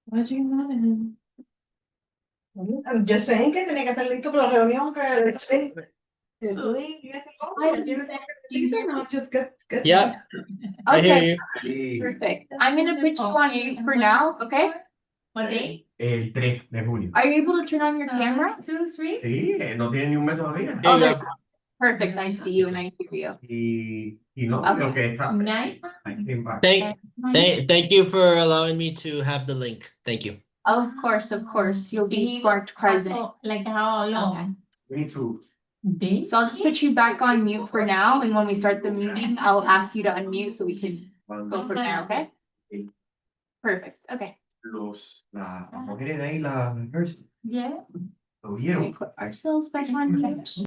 Why'd you not in? I'm just saying que tenía que estar listo para la reunión que sí. Lee, you have to go. I- Give it back to the seat, no, just get. Yeah, I hear Okay, you. perfect. I'm gonna put you on mute for now, okay? What day? El 3 de junio. Are you able to turn on your camera? 2, 3? Sí, no tiene ni un mes todavía. There you there- go. Perfect, I see you and I hear you. Y no, Okay. lo que está. Night? Thank you for allowing me to have the link. Thank you. Of course, you'll be marked present. Like how long? Me too. Days? So I'll just put you back on mute for now, and when we start the meeting, I'll ask you to unmute so we can go from there, okay? Perfect, okay. Las mujeres de ahí, las nurses, Yeah. lo We vieron. put ourselves back on mute.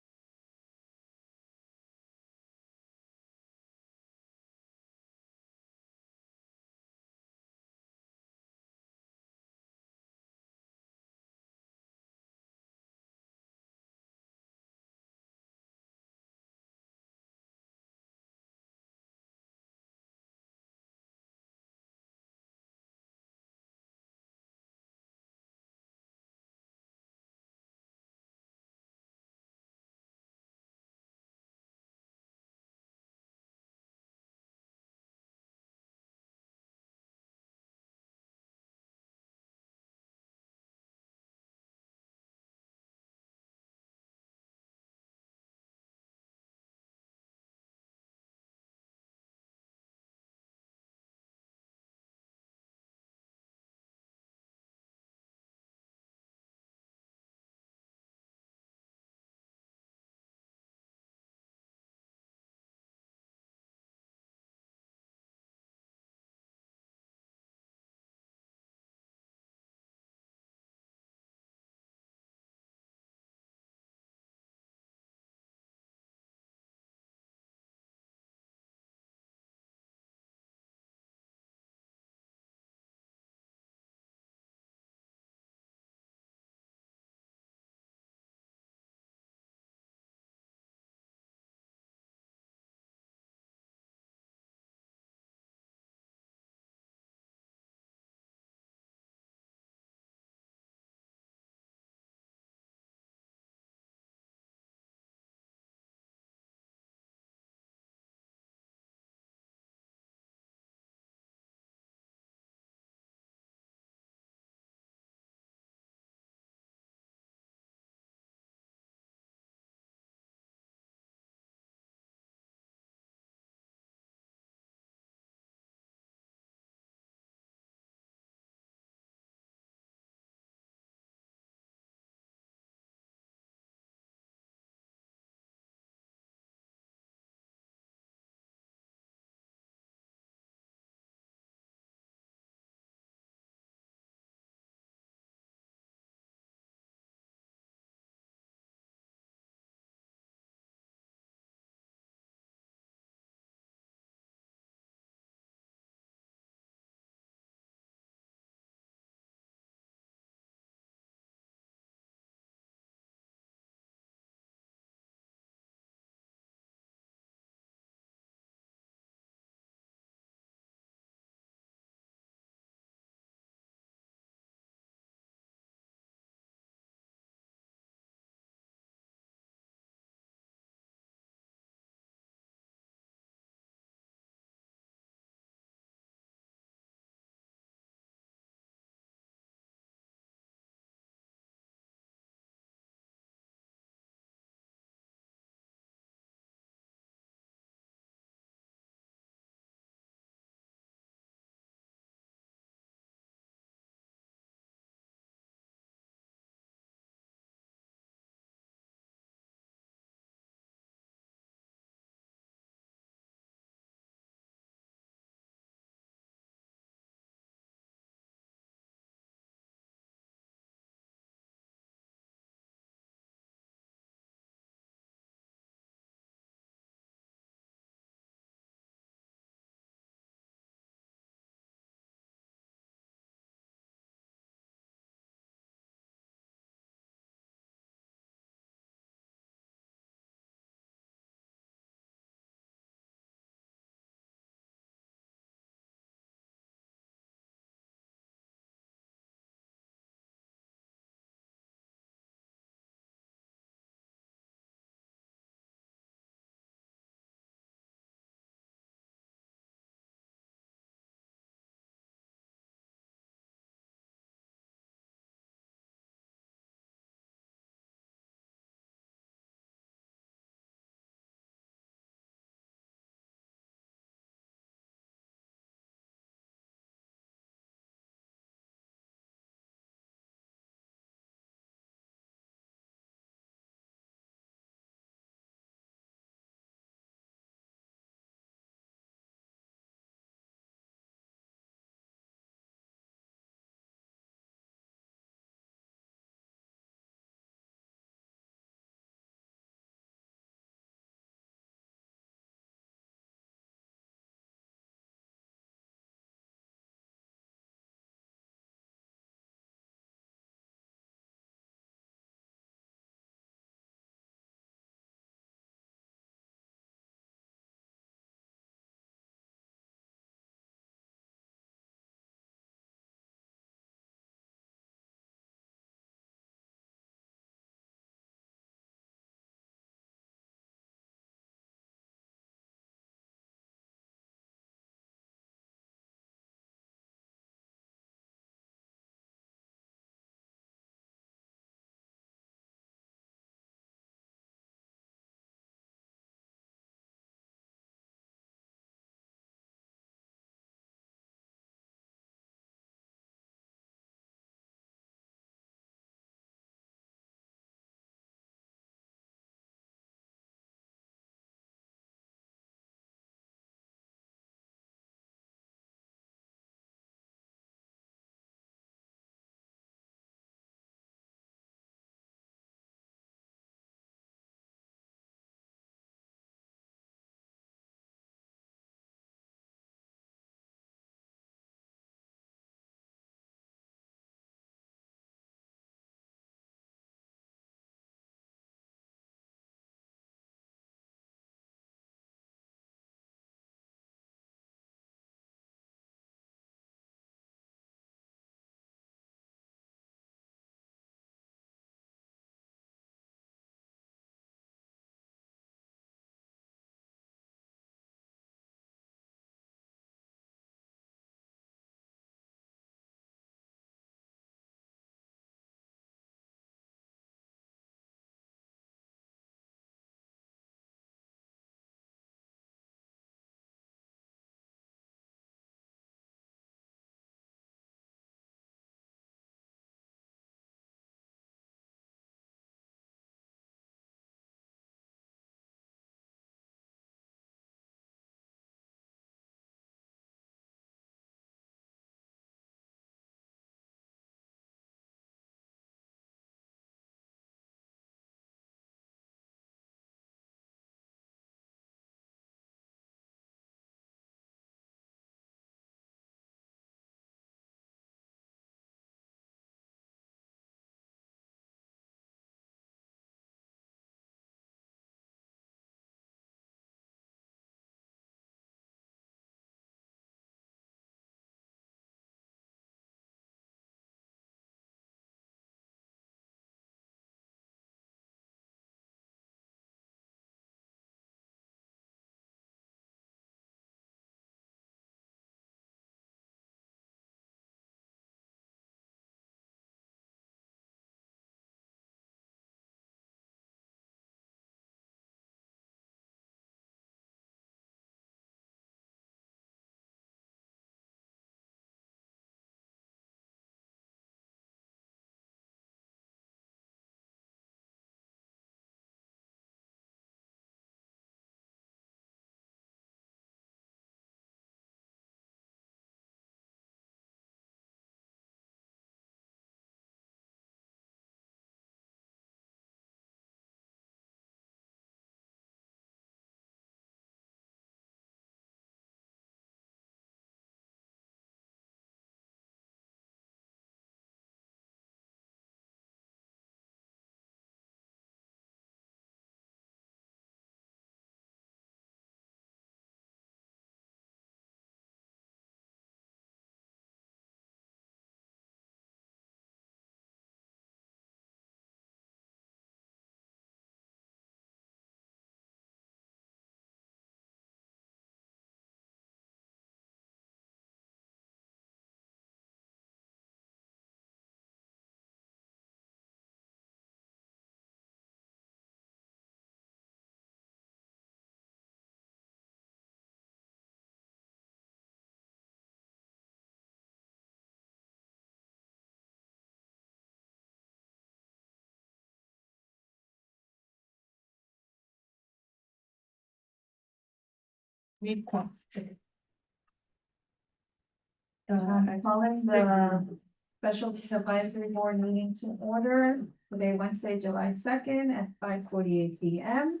Calling the Specialty Advisory Board meeting to order today, Wednesday, July 2nd at 5:48 p.m.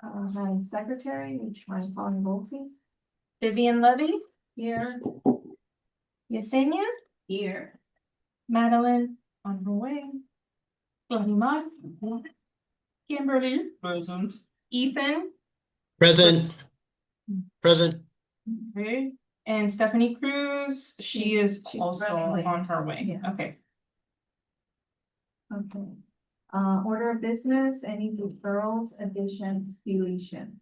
Madam Secretary, would you mind calling roll, please? Vivian Levy, Here. Yesenia, here. Madeline, on her way. Fahima, Kimberly, present. Ethan, Present. Present. okay, and Stephanie Cruz, she is She's also running late. on her way, Yeah. okay. Okay. Order of business, any deferrals, additions, deletions?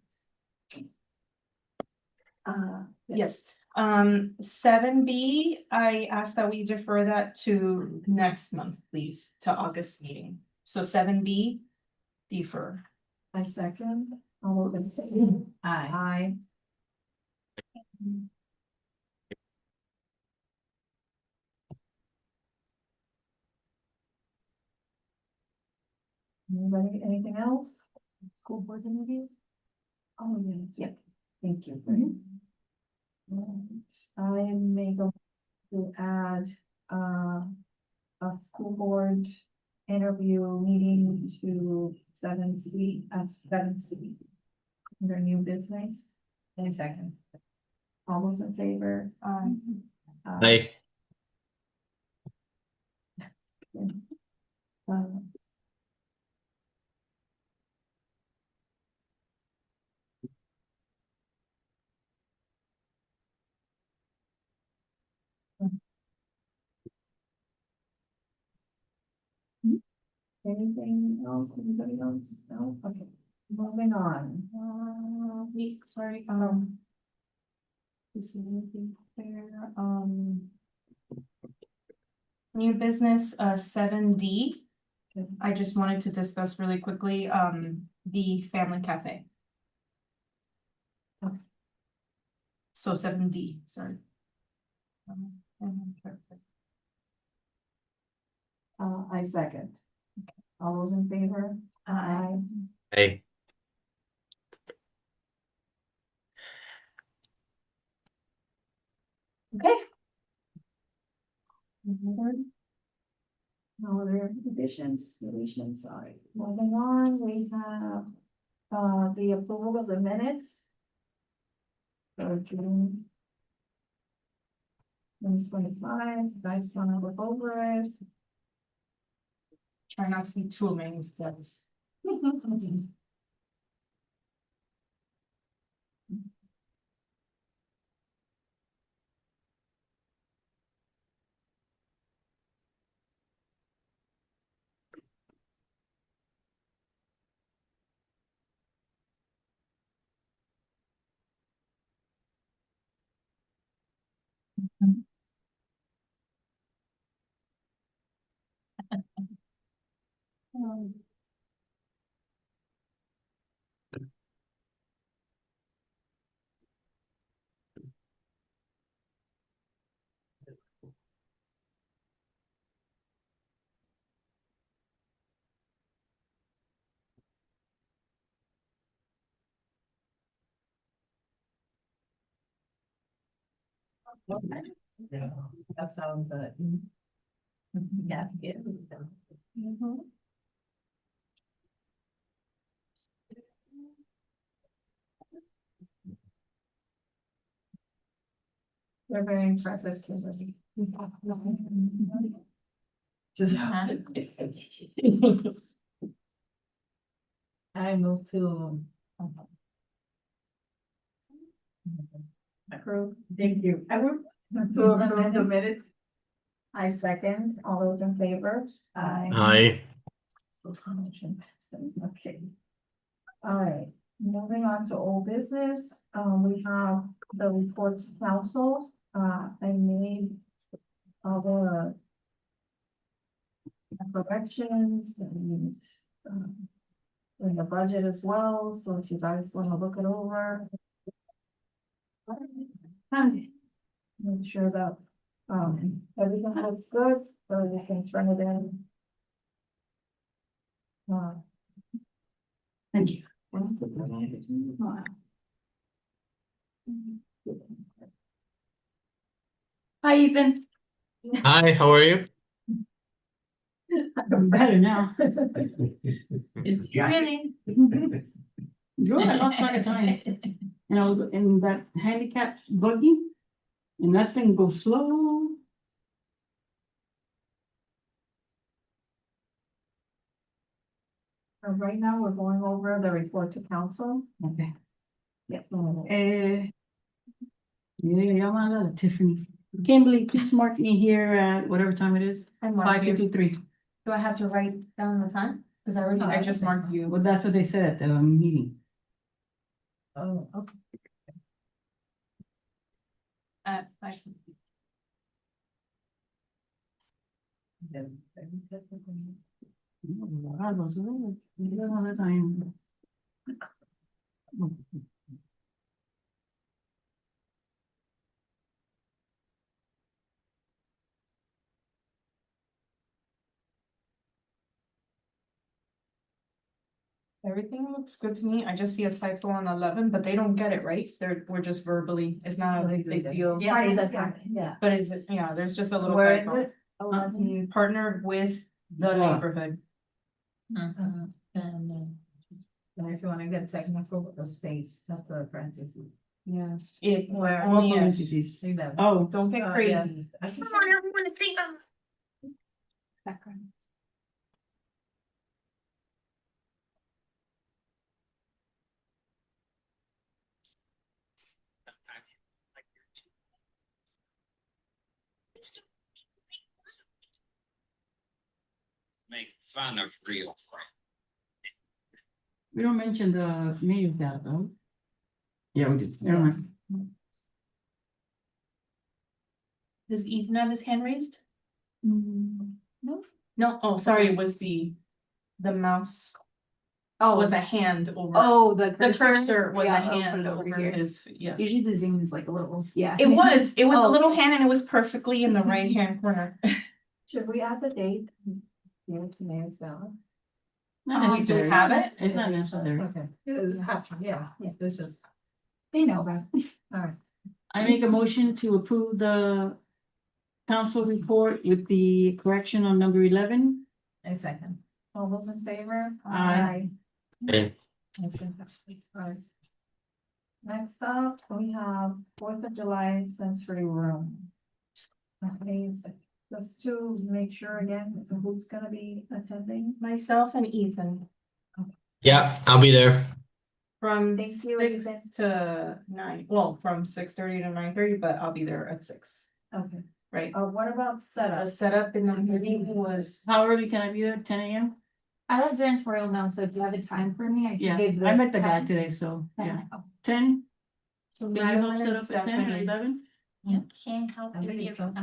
Yes, 7B, I asked that we defer that to next month, please, to August meeting. So 7B, defer. I second. All those in favor? Aye. Anybody, anything else? School board interview? Oh, yes, yeah, thank you. I may go to add, a school board interview meeting to 7C, 7C. Under new business. Any second. All those in favor? Aye. Anything else, anybody else? No, okay, moving on. Sorry, this is anything there, new business, 7D. Okay. I just wanted to discuss really quickly, the family cafe. Okay. So 7D, sorry. I second. All those in favor? Aye. Aye. Okay. No other additions, deletions, sorry. Moving on, we have, the approval of the minutes. For June. 2025, guys wanna look over it? Try not to be too many steps. Yeah. That sounds good. Yes, yeah. They're very impressive, Kimberly. Just. I move to. Approve, thank you. I would. To approve the minutes. I second, all those in favor? Aye. Okay. All right, moving on to old business, we have the report to council, I made our corrections and, in the budget as well, so if you guys wanna look it over. Make sure that, everything looks good, so we can turn it in. Thank you. Hi, Ethan. Hi, how are you? I'm better now. Yeah. Really? Good, I lost track of time. And I was in that handicap buggy. And that thing goes slow. Right now, we're going over the report to council. Okay. Yep. Yeah, Tiffany. Kimberly, please mark me here at whatever time it is. I'm marking. 5:53. Do I have to write down the time? Cause I just marked you. Well, that's what they said at the meeting. Oh, okay. At 5. Everything looks good to me. I just see a typo on 11, but they don't get it, right? We're just verbally, it's not a big deal. Yeah. But is it, yeah, there's just a little Where is typo. it? Oh, Partnered with the Yeah. neighborhood. And if you wanna get technical with the space, that's the parentheses. Yeah. It, Where? only if- Parentheses. See that? Oh, don't get crazy. Background. Make fun of real friends. we don't mention the native data though. Yeah, we did. Never mind. Does Ethan have his hand raised? No. No, oh, sorry, it was the mouse Oh, was a hand over. oh, the The cursor was a Yeah, I'll put hand it over over here. his, yeah. Usually the zoom is like a little, yeah. It was a Oh. little hand and it was perfectly in the right hand corner. Should we add the date? Yeah, to Mayor's ballot. Not Oh, we do necessary. have it? It's not necessary. Okay. Yeah, this is, They know about. all right. I make a motion to approve the council report with the correction on number 11. A second. All those in favor? Aye. Aye. Motion passes. Alright. Next up, we have 4th of July sensory room. Okay, just to make sure again, who's gonna be attending? Myself and Ethan Yeah, I'll be there. from Thank you, 6 Ethan. to 9, well, from 6:30 to 9:30, but I'll be there at 6, Okay, right? what about The setup? setup in the meeting was, How early can I be there? 10 a.m.? I have janitorial now, so if you have a time for me, I Yeah, can give the. I met the guy time. today, so, yeah. 10. 10? so Can you Madeline help and set up at 10 or Stephanie. 11? Can't help I believe so.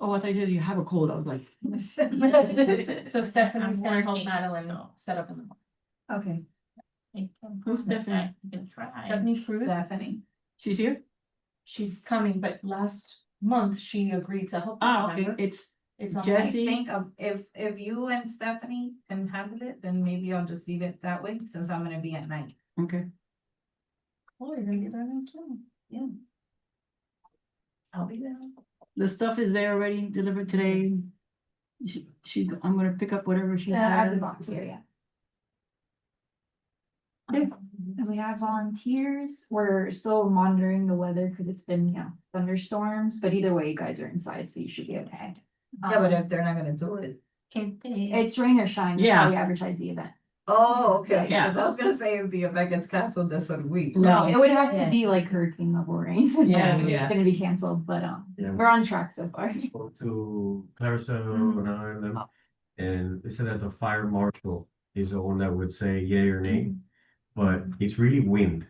Oh, I thought you said you have a cold. I was like, So Stephanie's gonna help Madeline set up in the. Okay, who's Stephanie? Stephanie Cruz, Stephanie. She's here? she's coming, but last month she agreed to help. Ah, okay, remember? it's It's on. Jesse. If you and Stephanie can handle it, then maybe I'll just leave it that way, since I'm gonna be at night. Okay. Oh, you're gonna get there now too. Yeah. I'll be there. The stuff is there already delivered today. I'm gonna pick up whatever she I have the has. box here, yeah. Okay. And we have volunteers. We're still monitoring the weather because it's been, thunderstorms, but either way, you guys are inside, so you should be okay. if they're not gonna do it. It's rain or shine. That's Yeah. how we advertise the event. Oh, okay, Yeah. 'cause I was gonna say if the event gets canceled this sort of week. No. It would have to Yeah. be like hurricane level rains. Yeah, It's yeah. gonna be canceled, but Yeah. we're on track so far. Spoke to Clarissa and I and them, and they said that the fire marshal is the one that would say yay or nay, but it's really wind.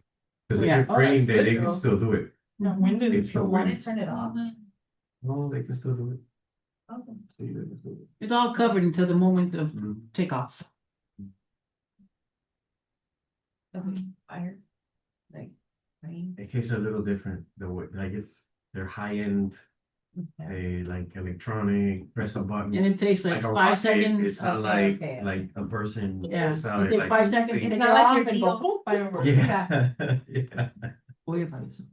Cause if Yeah. it's Oh, raining, that's they good, can though. still do it. No, when did It's it the go wind. on? Turn it off. No, they can still do it. Okay. So you can do it. It's all covered until the moment of Mhm. takeoff. Fire. Like, rain. It tastes a little different, the way, like they're high-end, like electronic, press a button. And it takes like a 5 rocket, seconds. It's not Okay. like a person. Yeah, it's not it takes like- 5 seconds to It's take not it like off your and video go. fireworks. Yeah, yeah. Voy a para eso.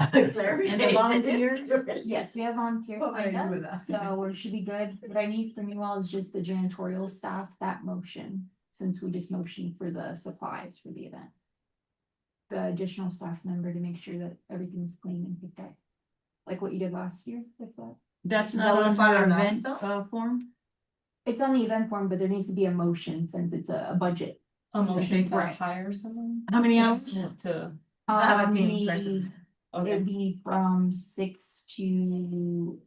And the volunteers? Yes, we have volunteers Well, I lined agree up, with that. so we should be good. What I need from you all is just the janitorial staff, that motion, since we just motioned for the supplies for the event. The additional staff member to make sure that everything's clean and picked up, like what you did last year, with that. That's That not would on follow our now event still? form? It's on the event form, but there needs to be a motion since it's a budget. A motion to Right. hire someone? How many hours? To, I have a Um, cleaning the- person. okay, It'd be from 6 to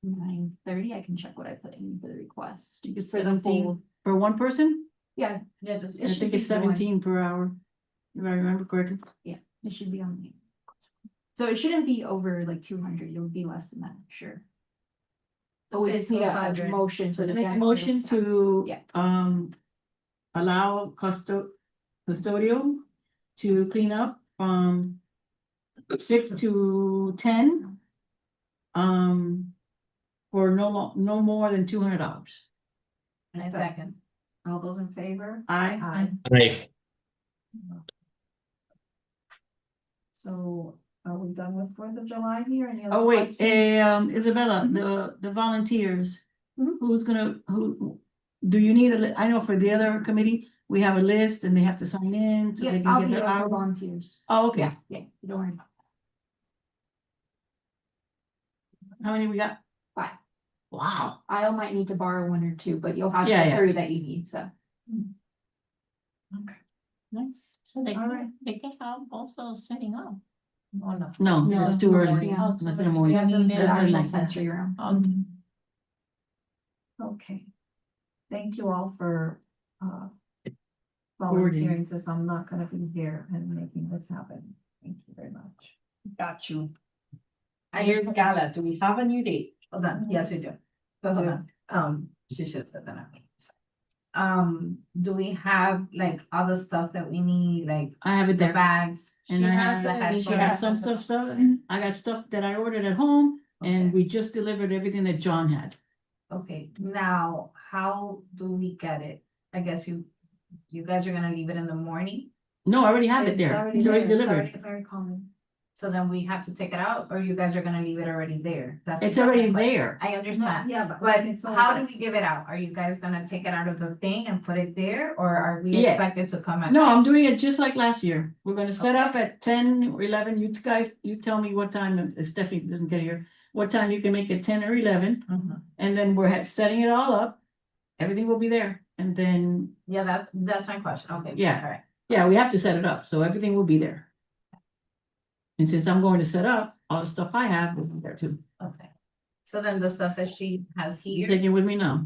9:30. I can check what I put in for the request. It's For the 17 full, for one person? yeah, Yeah, just. I think it's 17 per hour. If I remember correctly. it should be on the. So it shouldn't be over like 200. It would be less than that, sure. So we Okay, just need so a 100. motion for the. Make a janitorial motion staff. to, Yeah. allow custodial to clean up from 6 to 10. For no more than $200. I second. All those in favor? I, Aye. So are we done with Fourth of July here? Any other oh wait, questions? Isabella, the volunteers. Who's gonna, do you need I know for the other committee, we have a list and they have to sign in. So Yeah, they can I'll get be their there for hour. volunteers. Oh, okay. Yeah, don't worry. How many we got? 5. Wow. I might need to borrow 1 or 2, but you'll have Yeah, the yeah. 3 that you need, so. nice. So they All right. can, they can have also setting up. Oh, no. No, No, it's it's too in the early. morning. Yeah. That's in the morning. Yeah, need The it. actual nice. sensory room. Okay. Thank you all for, Forwarding. volunteering since I'm not gonna be here and making this happen. Thank you very much. Got you. Mayor's Gala, do we have a new date? Hold on, yes, we do. But hold on, she should have said that. Do we have like other stuff that we need, like I have it the there. bags? And She I has have, the I headphones. got some stuff. I got stuff that I ordered at home and Okay. we just delivered everything that John had. Okay, now, how do we get it? I guess you guys are gonna leave it in the morning, No, I already have it there. It's already there. delivered. It's already very common. so then we have to take it out, or you guys are gonna leave it already there? It's that's already my question. there. I understand, Yeah, but it's all how do us. we give it out? Are you guys gonna take it out of the thing and put it there, or are we Yeah. expected to come at? No, I'm doing it just like last year. We're gonna set up at 10 or 11. You guys, you tell me what time, if Stephanie doesn't get here, what time you can make it 10 or 11, Mhm. and then we're setting it all up. Everything will be there, and then, Yeah, that's my question, okay. Yeah. All right, yeah, we have to set it up, so everything will be there. And since I'm going to set up, all the stuff I have will be there too. okay. So then the stuff that she has You here, taking it with me now?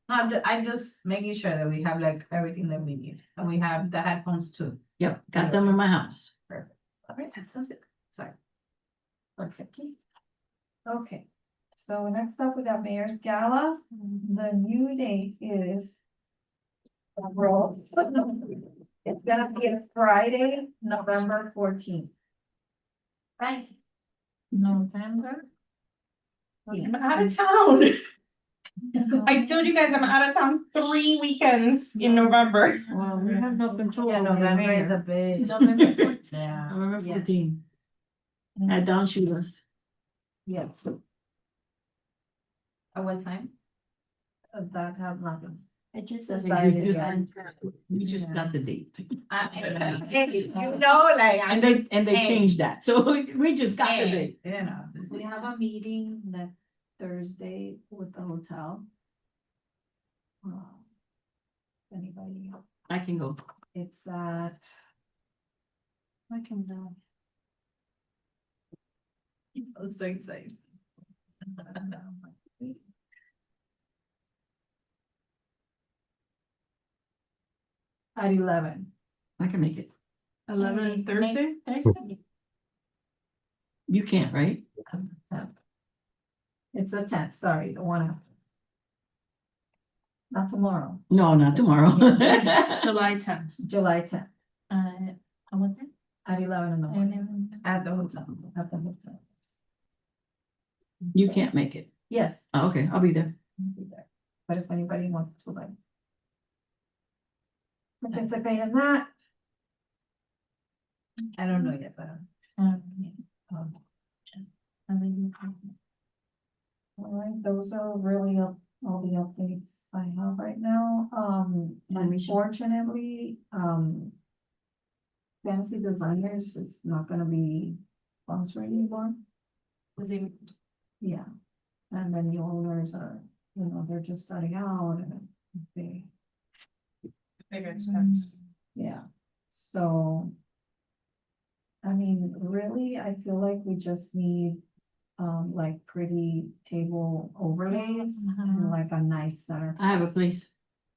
I'm just making sure that we have like everything that we need, and we have the headphones too. Yep, got them in my house. All right, that sounds good, sorry. Perfect. Okay, so next up we got Mayor's Gala. The new date is. It's gonna be a Friday, November 14th. Right. November? I'm out of town. I told you guys I'm out of town 3 weekends in November. Well, we have no control. Yeah, over the November is mayor. a bit. November 14th. Yeah. November Yes. 14. At Don Shooters. Yes, At what time? that has nothing. It just That's says. nice, it's yeah. on- We just got the date. You know, like, I'm And they, just. and they hey, changed that, so we just got the hey, date. You know. We have a meeting next Thursday with the hotel. Anybody, I can go. it's at. I can go. I'm so excited. At 11. I can make it. 11 Thursday? Thursday? You can't, right? It's the 10th, sorry, the one after. Not tomorrow, No, not tomorrow. July 10th. July 10th, What time? at 11 in the morning. At the hotel. At the hotel. You can't make it. Yes. Oh, okay, I'll be there. I'll be there. But if anybody wants to like. Participate in that. I don't know yet, but. um, All right, those are really all the updates I have right now. Unfortunately, Fantasy Designers is not gonna be sponsored anymore. Was it, Yeah. And then the owners are, they're just starting out and they, bigger expense? yeah, so. I mean, really, I feel like we just need, like pretty table overlays and like a nice center. I have a place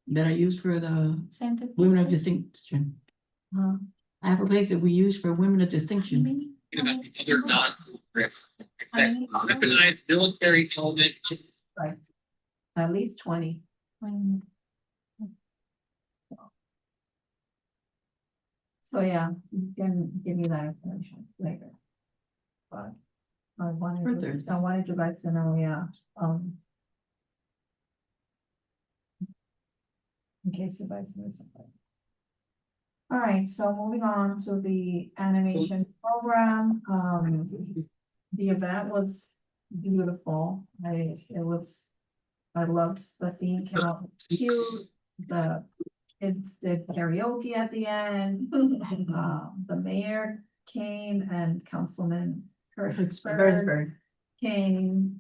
that I use for the Santa. women of distinction. Huh? I have a place that we use for women of distinction. Other non-weaponized military helmet. At least 20. So yeah, you can give me that information later. But I wanted you guys to know, yeah, in case you guys knew something. All right, so moving on to the animation program, the event was beautiful. I loved the theme, came out cute, the kids did karaoke at the end. The mayor came and Councilman Hertzberg came,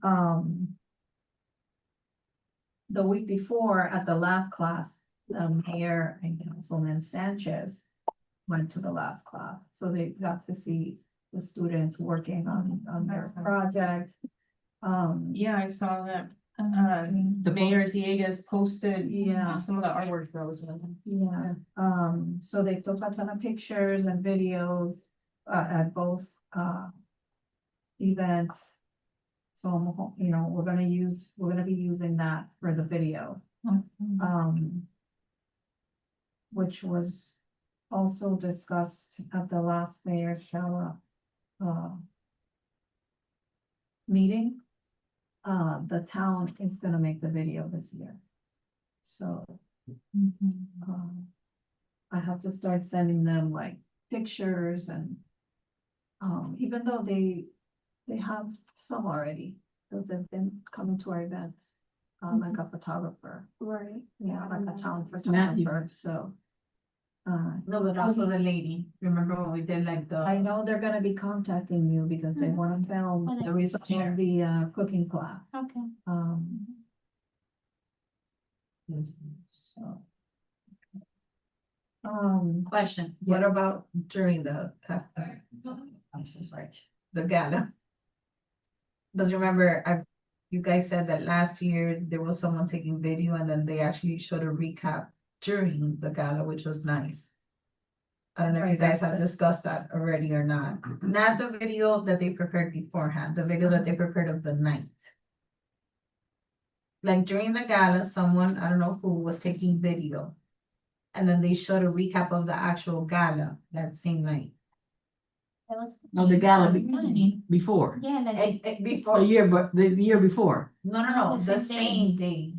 the week before at the last class, the mayor and Councilman Sanchez went to the last class, so they got to see the students working on their That's nice. project. Yeah, I saw that, the Mayor Diegas posted. Yeah. Some of the artwork that was. Yeah, so they took a ton of pictures and videos, at both, events. So, we're gonna be using that for the video. Which was also discussed at the last mayor's shower, meeting. The town is gonna make the video this year. So, I have to start sending them like pictures and, even though they have some already, because they've been coming to our events, like a photographer. Right. Yeah, like a town Matthew. photographer, so. No, but also the lady, remember when we did like the. I know they're gonna be contacting you because they wanna film Oh, the that's results of the cooking class. Okay. So. Question, what about during the, I'm so sorry, the gala? Because remember, you guys said that last year there was someone taking video and then they actually showed a recap during the gala, which was nice. I don't know if you guys have discussed that already or not, not the video that they prepared beforehand, the video that they prepared of the night. Like during the gala, someone, I don't know who, was taking video. And then they showed a recap of the actual gala that same night. No, the gala Funny. before, Yeah, like. the Before, year before. no, The the same same day.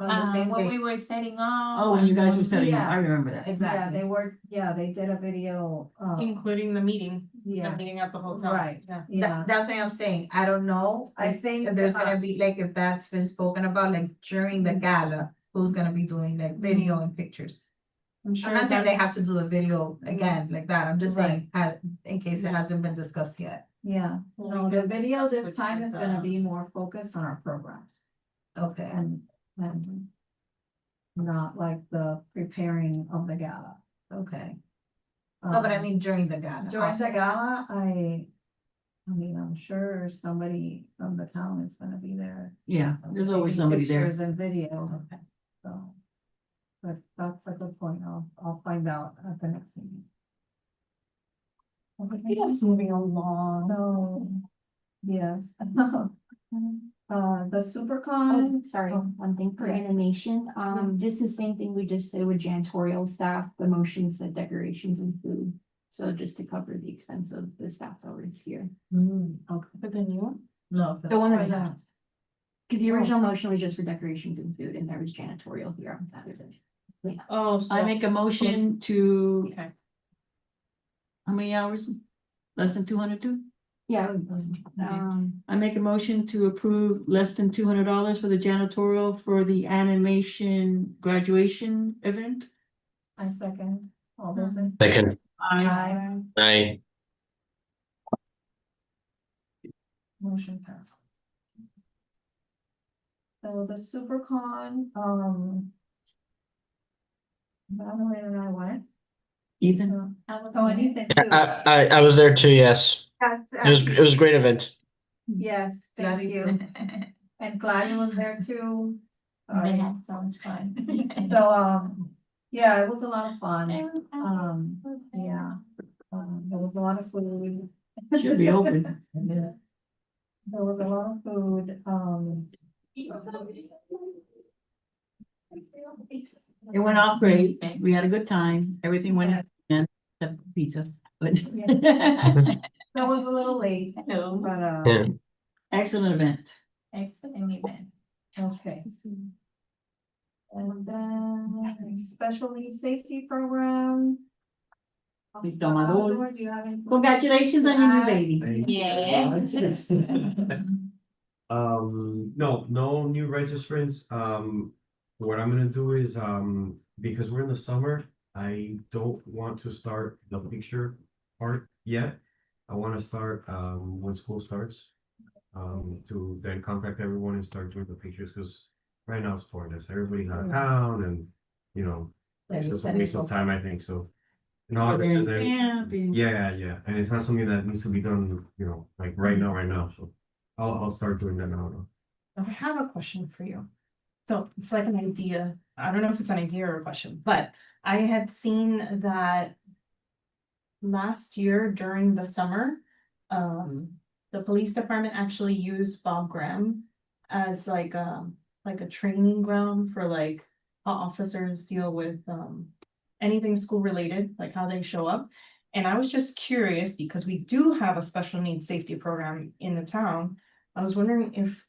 On the same When day. we were setting up. Oh, when you guys were setting up, Yeah. I remember that. Yeah, Exactly. they did a video, Including the meeting, the yeah, meeting at the hotel. Right. Yeah. yeah. That's what I'm saying. I don't know. I think If there's gonna be, like, if that's been spoken about, like, during the gala, who's gonna be doing like video and pictures? I'm sure I'm not saying they that's- have to do a video again like that. I'm just saying, in case it hasn't been discussed yet. Yeah, Well, no, we the can video discuss this with time you is the- gonna be more focused on our programs Okay. and not like the preparing of the gala. Okay. No, but I Um, mean during the gala. During the gala, I mean, I'm sure somebody from the town is gonna be there. Yeah, there's always taking somebody there. Pictures and video, Okay. so. But that's a good point, I'll find out at the next meeting. Just moving along. So, yes. The Oh, SuperCon, sorry, Oh, one thing for yes. animation, just the same thing we just did with janitorial staff, the motions, the decorations and food. So just to cover the expense of the staff that was here. okay. But the new one? No. The one that Yeah. passed. Cause the original motion was just for decorations and food and there was janitorial here on Saturday. Oh, so. I make a motion to Okay. how many hours? Less than 202? Yeah. I make a motion to approve less than $200 for the janitorial for the animation graduation event. I second, all those in. Second. I, Aye. Motion passed. So the SuperCon, Madeline and I went. Ethan, Oh, and Ethan too. I was there too, yes. It was a great event. Yes, thank you. And Gladys was there too. They Sorry. had so much fun. So, yeah, it was a lot of fun. Yeah. There was a lot of food. should be open. There was a lot of food, It went off great. We had a good time. Everything went in, except pizza, but. That was a little late, No, but, Yeah. Excellent event. excellent event. okay. And then special needs safety program. Tomador. Do you have any? Congratulations on your new baby. Yeah. No new registrants. What I'm gonna do is, because we're in the summer, I don't want to start the picture part yet. I wanna start, when school starts. To then contact everyone and start doing the pictures, because right now it's pointless. Everybody's out of town and, you know, it's just a waste of time, I think, so. In August, and then, yeah, and it's not something that needs to be done, you know, like right now, so. I'll start doing that now. I have a question for you. So it's like an idea. I don't know if it's an idea or a question, but I had seen that last year during the summer, the police department actually used Bob Graham as like a training ground for like how officers deal with anything school related, like how they show up. And I was just curious because we do have a special needs safety program in the town. I was wondering if,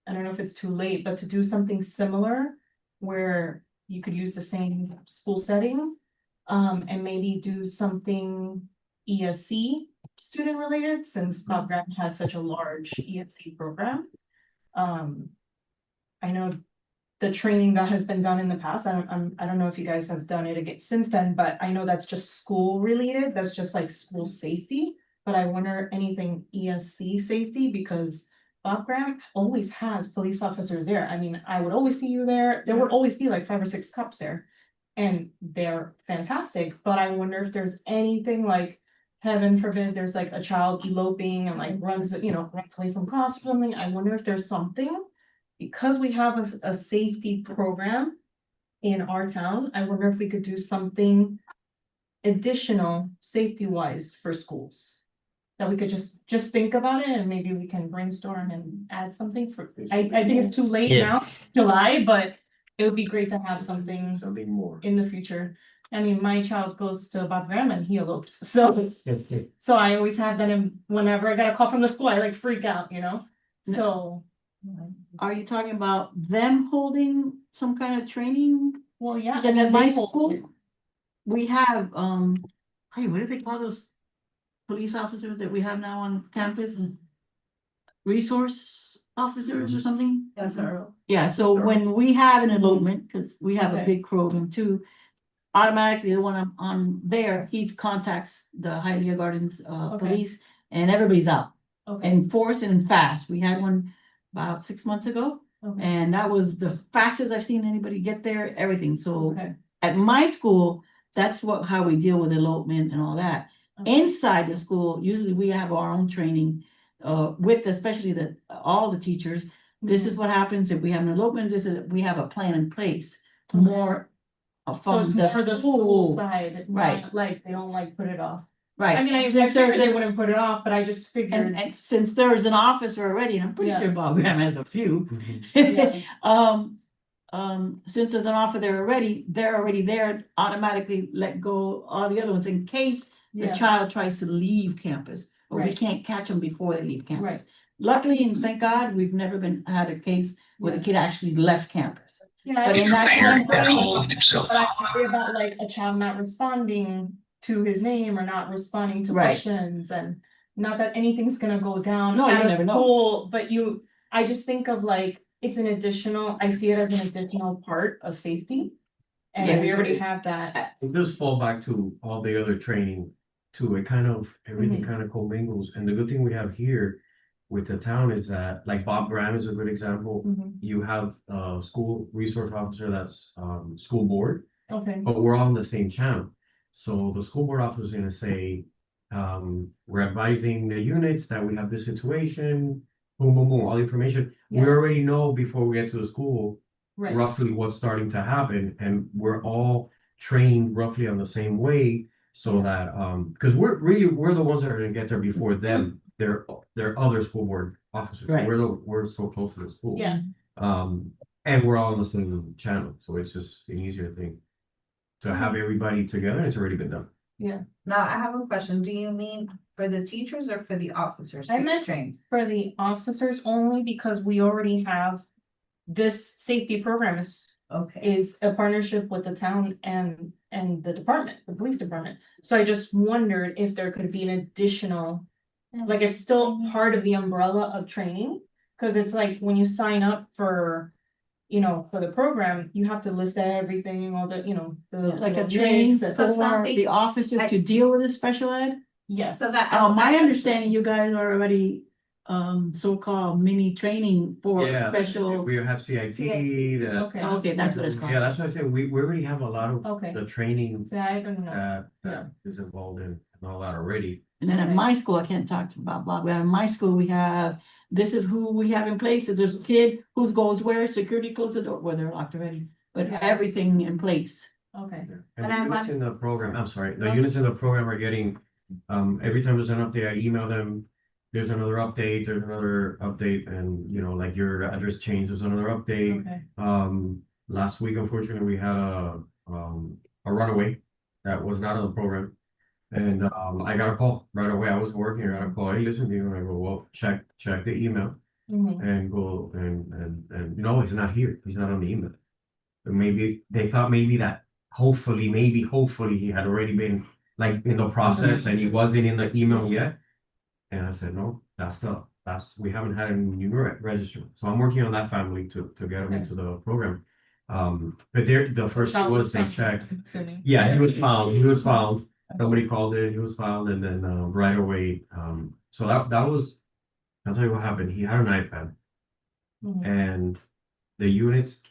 I don't know if it's too late, but to do something similar where you could use the same school setting. And maybe do something ESC student related, since Bob Graham has such a large ESC program. I know the training that has been done in the past, I don't know if you guys have done it again since then, but I know that's just school related, that's just like school safety. But I wonder anything ESC safety, because Bob Graham always has police officers there. I mean, I would always see you there. There would always be like 5 or 6 cops there. And they're fantastic, but I wonder if there's anything like, heaven forbid, there's like a child eloping and like runs away from class or something. I wonder if there's something, because we have a safety program in our town, I wonder if we could do something additional safety wise for schools. That we could just think about it and maybe we can brainstorm and add something for, I think it's too late now, July, but it would be great to have something Something more. in the future. I mean, my child goes to Bob Graham and he elopes, so I always have that in, whenever I got a call from the school, I like freak out, so. Are you talking about them holding some kind of training? Well, yeah. Because at my they told me. school, we have, hey, what do they call those police officers that we have now on campus? Resource officers or something? Yes, sir. Yeah, so when we have an elopement, because we have a Okay. big program too, automatically the one on there, he contacts the Hialeah Gardens Okay. police, and everybody's out. Okay, And force and fast. We had one about 6 months ago, okay, and that was the fastest I've seen anybody get there, everything. So okay. at my school, that's how we deal with elopement and all that. Okay. Inside the school, usually we have our own training, with especially all the teachers. This is what happens if we have an elopement, we have a plan in place, more So from it's the more for the school school. side, Right. not like they don't like put it off. Right. I mean, I Since figured there's they a- wouldn't put it off, but I just figured. And since there's an officer already, and I'm pretty Yeah. sure Bob Graham has a few. Yeah. Since there's an offer there already, they're already there, automatically let go all the other ones in case the Yeah, child tries to leave campus, or we Right. can't catch them before they leave campus. Right. Luckily, and thank God, we've never had a case where the Yeah. kid actually left campus. yeah, But in that I time frame, but I worry about like a child not responding to his name or not responding to Right. questions and not that anything's gonna go down No, you at a never know. school, but I just think of like, it's an additional, I see it as an additional part of safety. Yeah. And we already have that. It does fall back to all the other training too. It kind of, everything Mhm. kind of commingles. And the good thing we have here with the town is that, like Bob Graham is a good example. Mhm. You have a school resource officer that's school board, Okay, but we're all on the same channel. So the school board officer is gonna say, we're advising the units that we have this situation, boom, boom, boom, all the information. We Yeah. already know before we get to the school right, roughly what's starting to happen, and we're all trained roughly on the same way. So that, because we're the ones that are gonna get there before them, they're other school board officers, Right. we're so close to the school. yeah, And we're all on the same channel, so it's just an easier thing. To have everybody together, it's already been done. Now, I have a question. Do you mean for the teachers or for the officers? I to be meant- trained. for the officers only because we already have. This safety program Okay, is a partnership with the town and the department, the police department. So I just wondered if there could be an additional, like, it's still part of the umbrella of training. Cause it's like when you sign up for, for the program, you have to list everything, all the, Like a the training links and- Because for something- the officer to deal with the special ed? Yes, because I. My understanding, you guys are already, so-called mini training for Yeah, special. we have CIT, the, okay, Okay, that's what it's called. yeah, that's why I said, we already have a lot of okay, the training so I don't know, that is involved in and all that already. And then at Okay. my school, I can't talk about blah, blah. In my school, we have, this is who we have in place. If there's a kid who goes where, security closes the door, well, they're locked already, but Yeah. everything in place. okay, And And the I units want- in the program, I'm sorry, the No. units in the program are getting, every time there's an update, I email them. There's another update, and like your address change, there's another update. okay, Last week, unfortunately, we had a runaway that was not on the program. And I got a call right away. I was working, I got a call, hey, listen to you, and I go, well, check the email mhm, and go and no, he's not here, he's not on the email. And maybe they thought that hopefully he had already been like in the process and he wasn't in the email yet. And I said, no, we haven't had any new register, so I'm working on that family to get them Okay. into the program. But the first thing Child was they found, checked. I'm assuming. Yeah, he was found. Somebody called in, he was found, and then right away, so that was, I'll tell you what happened. He had an iPad Mhm. and the units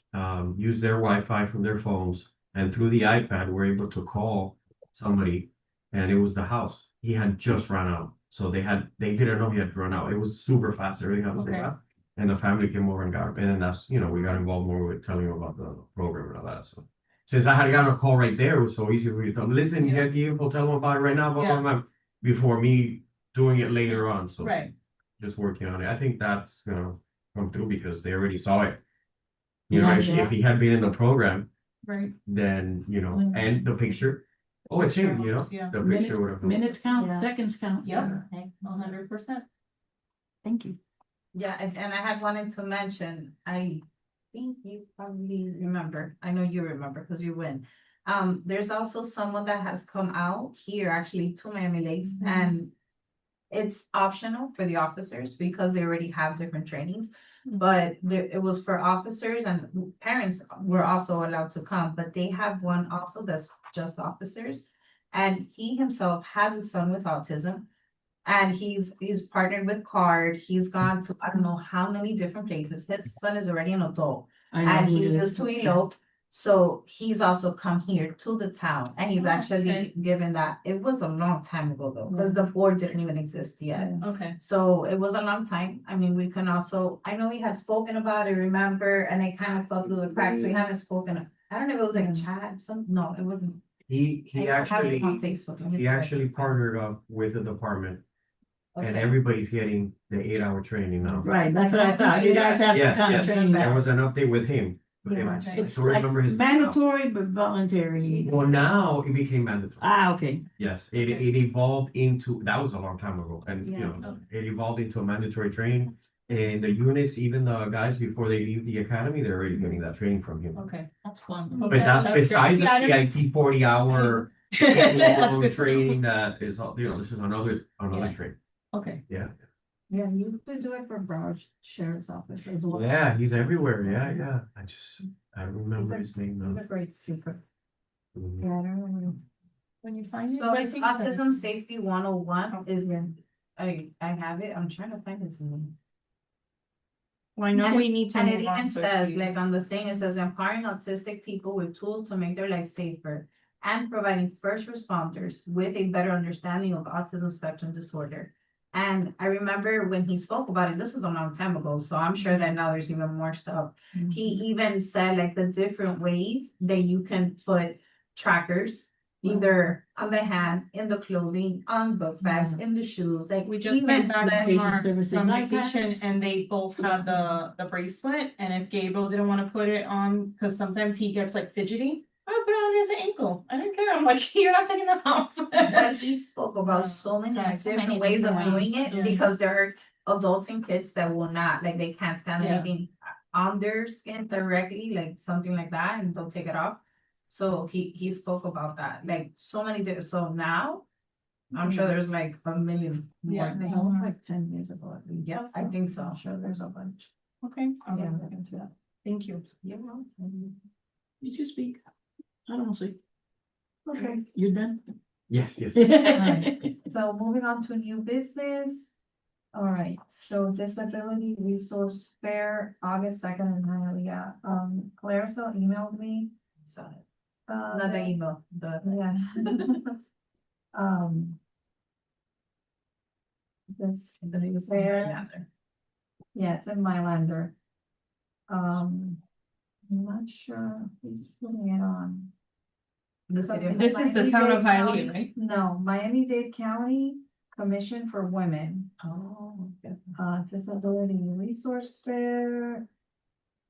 used their Wi-Fi from their phones, and through the iPad were able to call somebody, and it was the house. He had just run out. So they didn't know he had run out. It was super fast, everything was Okay. fast. And the family came over and got him. And then that's, we got involved more with telling him about the program and all that. So since I had gotten a call right there, it was so easy for me to tell him, listen, you Yeah. have the info, tell them about it right now, blah, Yeah. blah, blah, before me doing it later on. So Right, just working on it. I think that's gonna come through because they already saw it. Yeah, If he had been in the program, right. then, and the picture, oh, it's him, Yeah. the picture would have. Minutes count, Yeah. seconds count. Yep, 100%. Thank you. Yeah, and I had wanted to mention, I think you probably remember, I know you remember because you win. There's also someone that has come out here actually to Miami Lakes Mhm. and it's optional for the officers because they already have different trainings. Mhm. But it was for officers and parents were also allowed to come, but they have one also that's just officers. And he himself has a son with autism. And he's partnered with CARD. He's gone to, I don't know how many different places. His son is already an adult I know and who he it is. used to elope. So he's also come here to the town and he's Oh, actually okay. given that. It was a long time ago though, because the board didn't even exist yet. Okay, So it was a long time. I mean, we can also, I know we had spoken about it, remember, and it kind of fell through the cracks. We haven't spoken. I don't know if it was in chat, no, it wasn't. He I have it on actually, Facebook. Let me he try. actually partnered up with the department and Okay. everybody's getting the 8-hour training now. Right, that's what I thought. You guys have Yes, to kind of yes. training There that. was an update with him. Yeah, I okay. It's don't like remember his. mandatory but voluntary. Well, now it became mandatory. Okay. Yes, it evolved into, that was a long time ago, and Yeah. it evolved into a mandatory training. And the units, even the guys before they leave the academy, they're already getting that training from him. okay. That's fun. But that's great. besides the See, I didn't- CIT 40-hour That's Long good to know. training that is, this is another Yeah. training, Okay, yeah. Yeah, you could do it for Broward Sheriff's Office as well. Yeah, he's everywhere, yeah. I remember his name He's now. a great speaker. Mhm. Yeah, I don't know. when you find it. So I it's think Autism Safety 101 is, I have it, I'm trying to find his name. Well, I know And- we need to And it move on, even so if says, you- like on the thing, it says empowering autistic people with tools to make their life safer. And providing first responders with a better understanding of autism spectrum disorder. And I remember when he spoke about it, this was a long time ago, so I'm sure that now there's even more stuff. He even said like the different ways that you can put trackers. Either on the hand, in the clothing, on book bags, in the shoes, like We just even went back the- from patient our, services from iPad. vacation and they both had the bracelet, and if Gabriel didn't wanna put it on, cause sometimes he gets like fidgety. I would put it on his ankle, I don't care, I'm like, you're not taking that off. But he spoke about so many Yeah, so different many ways of different doing ways, it, yeah. because there are adults and kids that will not, like, they can't stand Yeah. anything on their skin directly, like something like that, and they'll take it off. So he spoke about that, like, so many different, so now, I'm sure there's like a million more. Yeah. That was like 10 years ago at least. Yes. I think so, I'm sure there's a bunch. Okay, I'm Yeah. gonna look into that, thank you. Yeah, well, Did you speak? I don't see. okay. You're done? Yes, yes. So moving on to new business. All right, so Disability Resource Fair, August 2nd in Hialeah. Clarissa emailed me. So, uh, not the that- email, the. Yeah. Um. This fair, yeah, it's in Mylander. I'm not sure who's putting it on. The city of- This is the town of Miami-Dade Hialeah, County- right? No, Miami-Dade County Commission for Women, Oh, okay. Disability Resource Fair.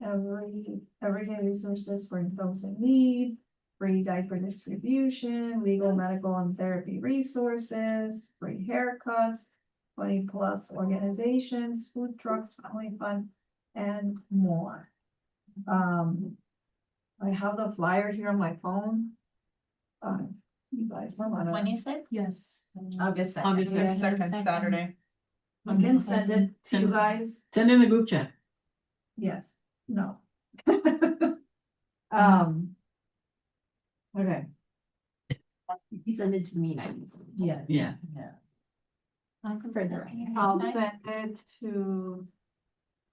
Everyday resources for those in need, free diaper distribution, legal, medical, and therapy resources, free haircuts. 20+ organizations, food trucks, family fun, and more. I have the flyer here on my phone. You guys wanna- When is it? Yes. August August 2nd. second, Saturday. I can send it to you guys. Send in the group chat. Yes, no. Okay, He sent it to me and I can send it. yes. Yeah. I can send it right here. I'll send it to.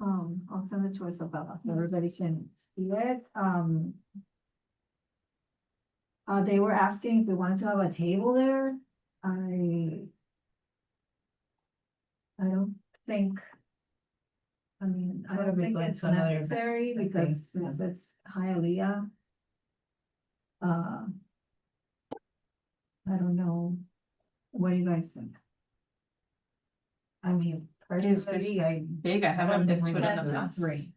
I'll send it to Isabella, so everybody can see it, they were asking if we wanted to have a table there, I don't think. I mean, I What don't if we think go it's into another necessary event? because Okay, yeah. since it's Hialeah. I don't know, what do you guys think? I mean, Is this personally, I. Big, I haven't been to it in That's the past. great.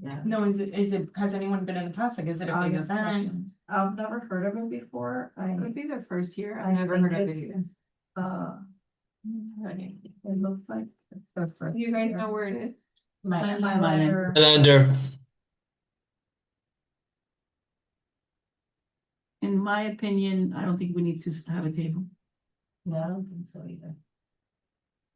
Yeah. No, is it, has anyone been in the past, like, is it a big August event? 2nd. I've never heard of it before, Could be their first year. I I've never think heard of it it's, either. It looks like it's the first. You guys year. know where it is? My Mylander. letter. Lander. In my opinion, I don't think we need to have a table, No, I don't think so either.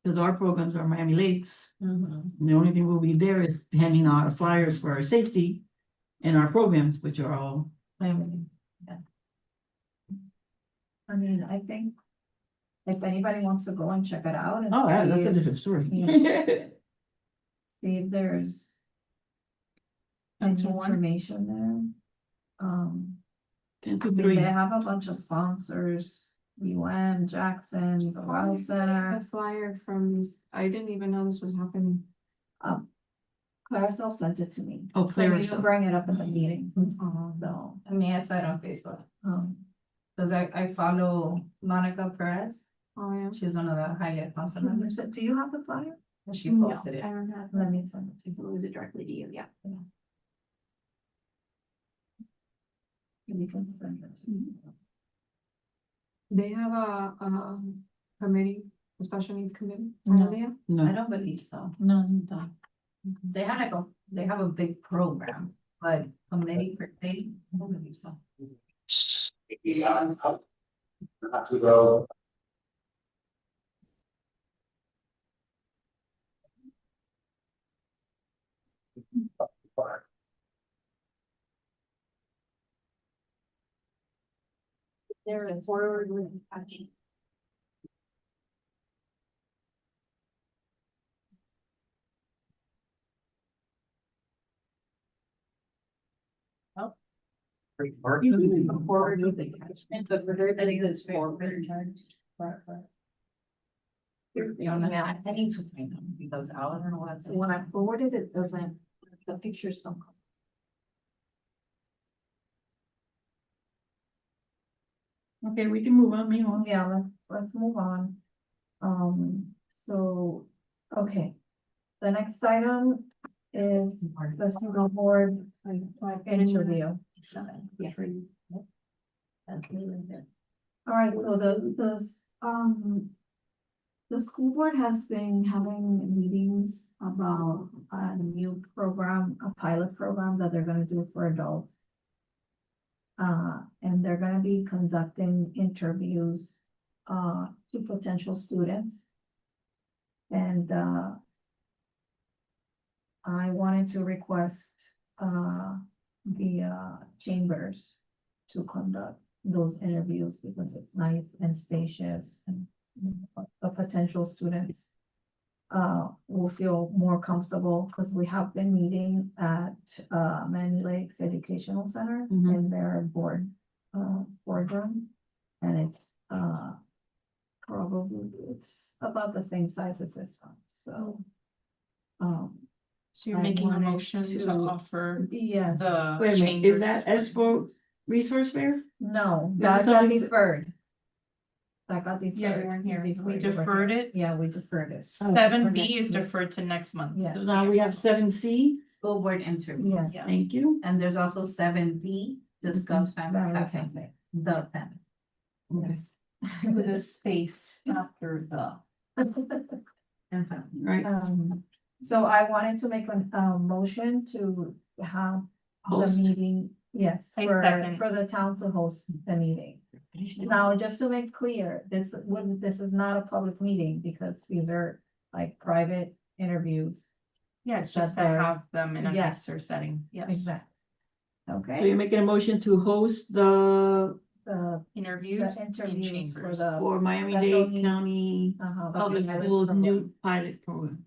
because our programs are Miami Lakes. Mhm. And the only thing we'll be there is handing out flyers for our safety and our programs, which are all. I mean, I think. If anybody wants to go and check it out and. Oh, yeah, that's see a if- different story. See if there's. Ten Any to one? information there. 10 to They 3. have a bunch of sponsors, UN, Jackson, the Wow Center. A flyer from, I didn't even know this was happening. Claricel sent it to me. Oh, So we Clarissa. didn't bring it up in the meeting. So, I mean, I saw it on Facebook, Um, cause I follow Monica Perez, Oh, yeah. she's one of the Hialeah council members, so do you have the flyer? and she No, posted it. I don't have, Let me send it to it was it directly to you, yeah. you. You can send it to me. They have a committee, a special needs committee. No. Hialeah? I No, don't believe so. No, They had like they have a big program, but committee per se, I don't believe so. There is forward with action. Forward with attachment, but for her, that is forward. Yeah, I need to find them because I don't know what. So when I forwarded it, the pictures don't come. Okay, we can move on, meanwhile. Yeah, let's move on. So, okay. The next item is the school board interview. Yeah. All right, so the school board has been having meetings about a new program, a pilot program that they're gonna do for adults. And they're gonna be conducting interviews, to potential students. And, I wanted to request, the, chambers to conduct those interviews because it's nice and spacious and the potential students will feel more comfortable because we have been meeting at Manny Lakes Educational Center Mhm. in their boardroom. And it's probably it's about the same size as this one, so. So you're I making a wanted motion to to- offer Yes, the. Wait a minute, chambers- is that Expo Resource Fair? no, This that is got something- deferred. That got deferred. Yeah, we weren't here. We Deferred. deferred it. Yeah, we deferred it. 7B is deferred to next month. Yeah. So now we have 7C, School board interviews. Yes. thank you. And there's also 7D, discuss family Family cafe, cafe. the family. Yes. With a space after the. And family. Right, So I wanted to make a motion to have the Host. meeting, yes, I for second. the town to host the meeting. Now, just to make clear, this is not a public meeting because these are like private interviews. Yeah, it's just to That they're- have them in a Yes. nicer setting. Yes. Exactly. so Okay, you're making a motion to host the, the Interviews in interviews for chambers. the. for Miami Special Dade need- County Public pilot Schools program. new pilot program.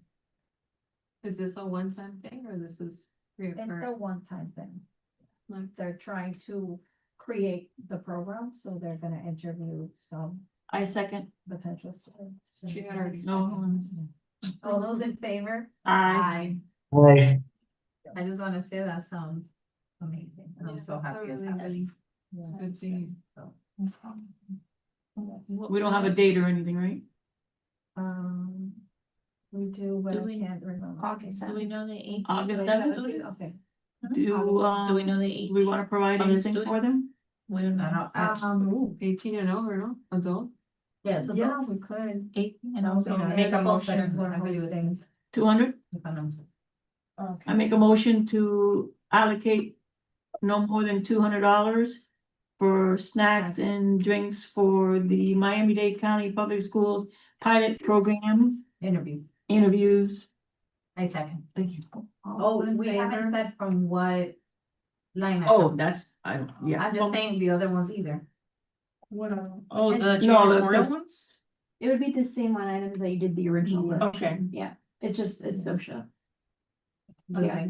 Is this a one-time thing or this is It's a reoccurring? one-time thing. Like- They're trying to create the program, so they're gonna interview some I second. potential students. She had already No. All those in favor? I, Aye. I just wanna say that sounds amazing, and I'm Yeah, so that's a happy it's really happening. It's good seeing. we don't have a date or anything, right? We do, but I we- can't remember. August, do we know the age? August Okay, 7th? okay. Do, Do we know the do age? we wanna provide of the anything for students? them? We don't know. Ooh, 18 and over, no? Adult? yeah, we could. Eight and That would be also nice. make a Both motion. sides were hosting. 200? I make a motion to allocate no more than $200 for snacks and drinks for the Miami-Dade County Public Schools pilot program Interview, interviews. I second. Thank you. All Oh, those in we haven't favor? said from what line. Oh, that's, yeah. I'm just saying the other ones either. What, oh, the No, janitorial the- ones? It would be the same line items that you did the original. Okay. motion. Yeah, it's just, it's social. Yeah.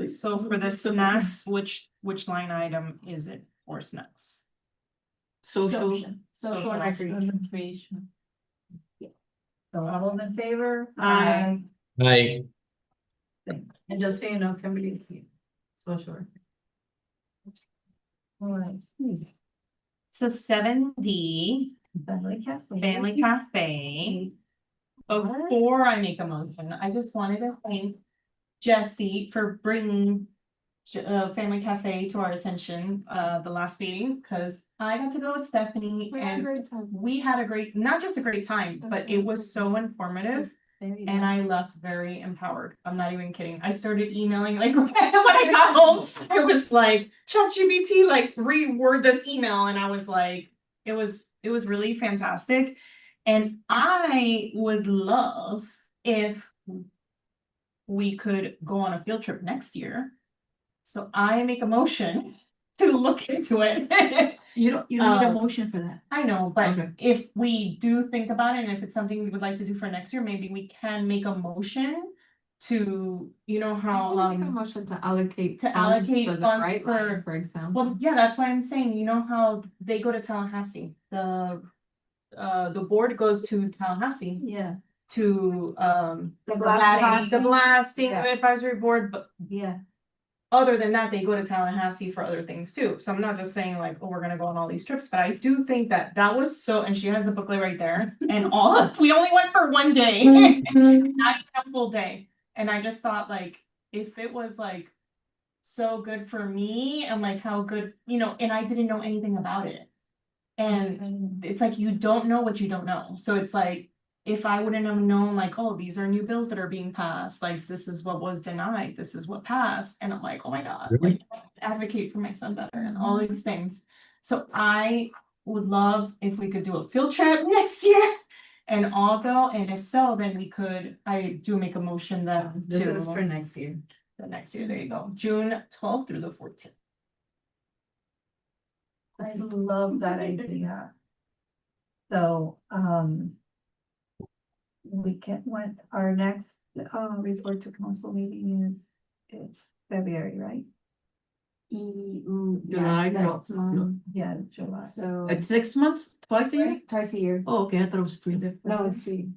So for the snacks, which line item is it for snacks? Social, Social and recreation. So all those in favor? Aye. Aye. And just so you know, Kimberly is here. So sure. All right. So 7D, Family cafe. Family Cafe. Before I make a motion, I just wanted to thank Jesse for bringing Family Cafe to our attention, the last meeting, because I got to go with Stephanie We had a and great time. we had a great, not just a great time, but it was so informative. And I left very empowered. I'm not even kidding. I started emailing like when I got home. I was like, ChatGPT, like reword this email, and I was like, it was really fantastic. And I would love if we could go on a field trip next year. So I make a motion to look into it. You don't need a Um, motion for that. I know, but Okay. if we do think about it, and if it's something we would like to do for next year, maybe we can make a motion to, you know, how, Make a motion to allocate. to funds allocate for the funds Bright for- Line, for example. well, yeah, that's why I'm saying, you know how they go to Tallahassee, the board goes to Tallahassee Yeah, to, The the blasting Yeah. advisory board, but yeah. other than that, they go to Tallahassee for other things too. So I'm not just saying like, oh, we're gonna go on all these trips, but I do think that that was so, and she has the booklet right there. And we only went for one day, not even a full day. And I just thought like, if it was like so good for me and like how good, you know, and I didn't know anything about it. And it's like, you don't know what you don't know. So it's like, if I wouldn't have known like, oh, these are new bills that are being passed, like this is what was denied, this is what passed, and I'm like, oh my God, like advocate for my son better and all these things. So I would love if we could do a field trip next year and all go, and if so, then we could, I do make a motion then This to is for next year. the next year, there you go, June 12th through the 14th. I love that idea. So, we can, when our next, report to council meeting is in February, right? July, no, next month. Yeah, July. So At 6 months, twice a year? twice a year. Oh, okay, I thought it was 3 days. No, it's 3.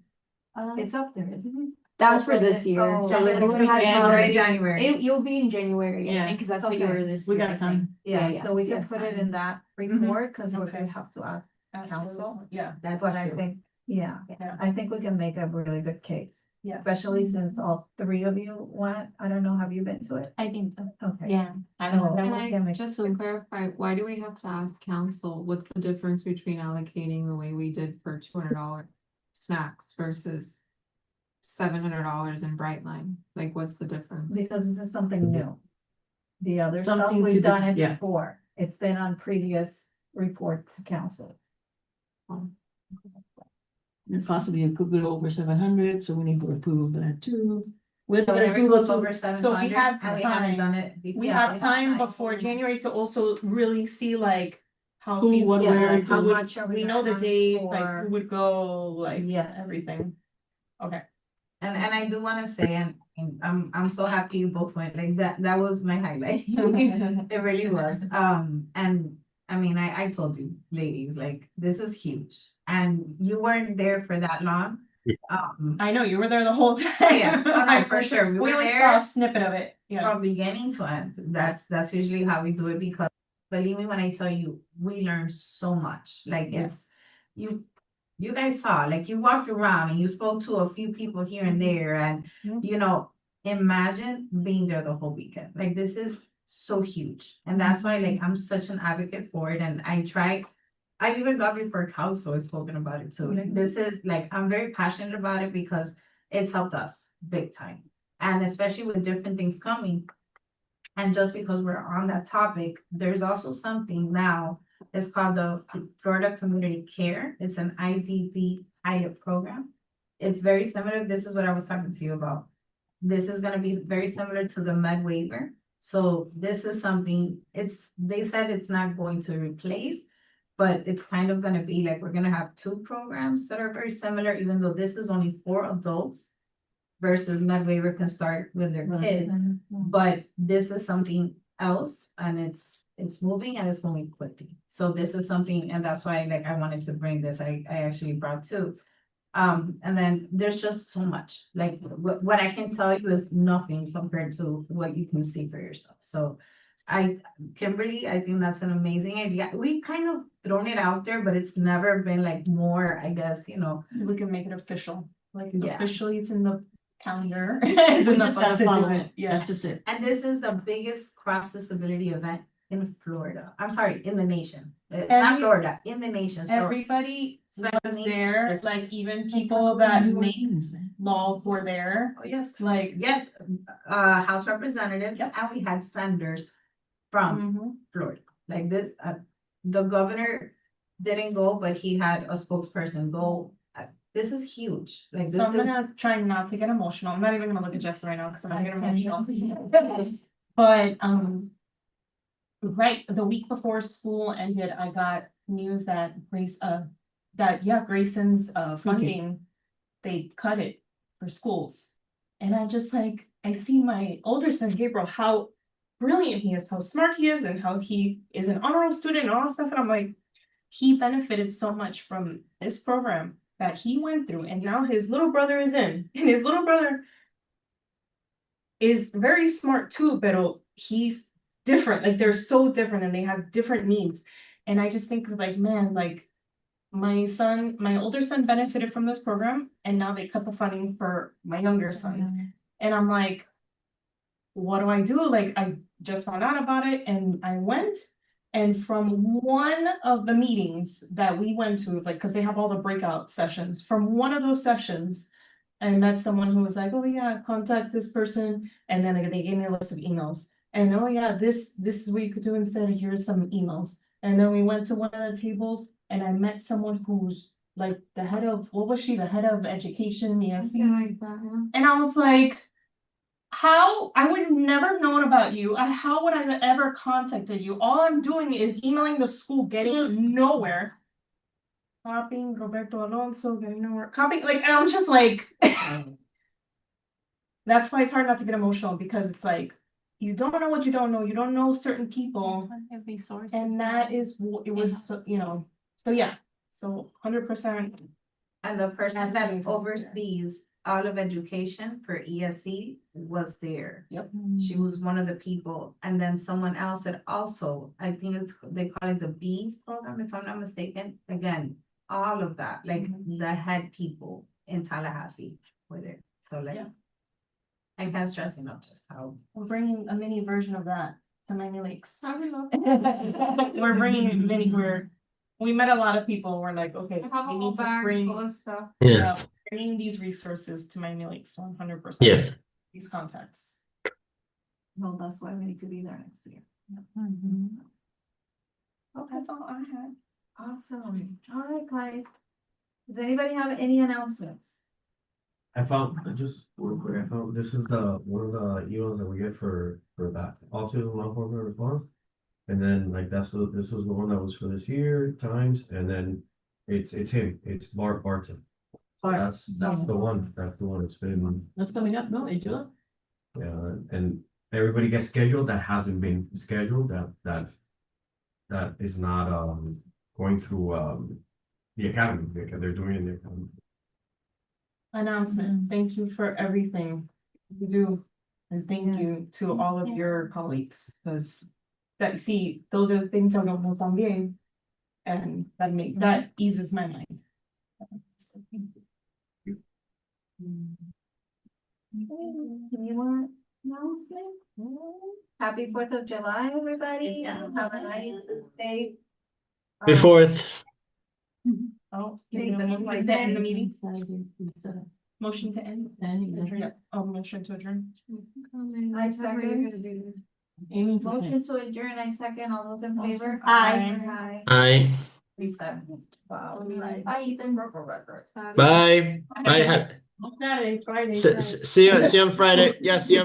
It's up there, isn't it? That was for this year. Oh, So January. we had January. January. You'll be in January, I Yeah. think, because that's what you Okay. were this We year. got I time. think. Yeah, so we Yeah. can put it in that report, cause we're Okay. gonna have to ask, Ask Council? for- Yeah, That's but I true. think, yeah, Yeah. I think we can make a really good case. Yeah. Especially since all three of you went, I don't know, have you been to it? I think so. Okay. Yeah. I know. Can that was gonna I, make- just to clarify, why do we have to ask council, what's the difference between allocating the way we did for $200 snacks versus $700 in Brightline? Like, what's the difference? Because this is something new. The other stuff, Something to we've do- done it yeah. before. It's been on previous report to council. And possibly it could go over 700, so we need to approve that too. With Whenever it goes over So we 700, have and we haven't time. done it before. We have time before January to also really see like how Who, feasible, what, Yeah, where, like how who would- much are we we know the gonna ask date, like for? who would go, like Yeah. everything. Okay. And I do wanna say, and I'm so happy you both went, like that was my highlight. It really was. And I mean, I told you, ladies, like, this is huge. And you weren't there for that long. I know, you were there the whole time. Yeah, oh, no, for sure. We We were only saw there a snippet of it, yeah. from beginning to end. That's usually how we do it, because believe me when I tell you, we learned so much. Like, Yeah. it's, you guys saw, like, you walked around and you spoke to a few people here and there, and Mhm. you know, imagine being there the whole weekend. Like, this is so huge, and that's why, like, I'm such an advocate for it. And I even got before council has spoken about it too. Like, this is, like, I'm very passionate about it because it's helped us big time. And especially with different things coming. And just because we're on that topic, there's also something now, it's called the Florida Community Care. It's an IDD pilot program. It's very similar, this is what I was talking to you about. This is gonna be very similar to the med waiver. So this is something, they said it's not going to replace, but it's kind of gonna be like, we're gonna have two programs that are very similar, even though this is only for adults. Versus med waiver can start with their kids, but this is something else, and it's moving and it's moving quickly. So this is something, and that's why, like, I wanted to bring this, I actually brought two. And then there's just so much, like, what I can tell you is nothing compared to what you can see for yourself. So Kimberly, I think that's an amazing idea. We kind of thrown it out there, but it's never been like more, I guess, you know. We can make it official, like Yeah. officially it's in the calendar. It's We in the just gotta books to do follow it. it, Yeah. that's just it. And this is the biggest cross disability event in Florida. I'm sorry, in the nation. Not Every- Florida, in the nation. So Everybody was Spanish, there, yes. like even people that make laws were there, oh, yes, like. yes, House representatives, Yep. and we had senators from Mhm. Florida. Like this, the governor didn't go, but he had a spokesperson go. This is huge. Like this So I'm is. gonna try not to get emotional. I'm not even gonna look at Jess right now because I'm gonna get emotional. But, right, the week before school ended, I got news that Grayson's, funding, they cut it for schools. And I'm just like, I see my older son Gabriel, how brilliant he is, how smart he is, and how he is an honor roll student and all that stuff. And I'm like, he benefited so much from this program that he went through, and now his little brother is in, and his little brother is very smart too, but he's different. Like they're so different and they have different needs. And I just think like, man, like my older son benefited from this program, and now they cut the funding for my younger son. And I'm like, what do I do? Like, I just found out about it and I went. And from one of the meetings that we went to, like, because they have all the breakout sessions, from one of those sessions, I met someone who was like, oh yeah, contact this person. And then they gave me a list of emails. And oh yeah, this is what you could do instead. Here's some emails. And then we went to one of the tables and I met someone who's like the head of, what was she? The head of education, ESC. Something like that, yeah. And I was like, how, I would have never known about you. How would I have ever contacted you? All I'm doing is emailing the school, getting nowhere. Copying Roberto Alonso, getting nowhere. Copying, like, and I'm just like. That's why it's hard not to get emotional, because it's like, you don't know what you don't know. You don't know certain people. And that is, it was, so yeah, so 100%. And the person that oversees all of education for ESC was there. Yep. She was one of the people, and then someone else that also, I think they call it the Bees program, if I'm not mistaken. Again, all of that, like the head people in Tallahassee were there. So like, Yeah. I can't stress enough just how. We're bringing a mini version of that to Miami Lakes. I would love We're bringing mini, we met a lot of people. We're like, okay, to have a we whole need to bag bring. full of stuff. Yeah. Bringing these resources to Miami Lakes, 100%. Yeah. These contacts. Well, that's why we need to be there next year. Oh, that's all I had. Awesome. All right, guys. Does anybody have any announcements? I found, just real quick, I found, this is one of the emails that we get for that autism non-formal response. And then like, this was the one that was for this year, times, and then it's him, it's Barton. So that's the one, it's been, That's coming up, no, in July? yeah, and everybody gets scheduled that hasn't been scheduled, that is not, going through, the academy, because they're doing it in the academy. Announcement. Thank you for everything you do. And thank you to all of your colleagues, because those are the things I don't know también. And that eases my mind. So, thank you. Anyone else? Happy 4th of July, everybody. Have a nice day. Be fourth. Oh, Thank you. motion to end the meeting. Motion to end. Adjourn. Oh, motion to adjourn. I second. Aiming for Motion to adjourn, I second. All those in favor? Aye. Aye. Wow. Bye, Ethan. Bye. Bye. Saturday, Friday. See you on Friday. Yeah, see you on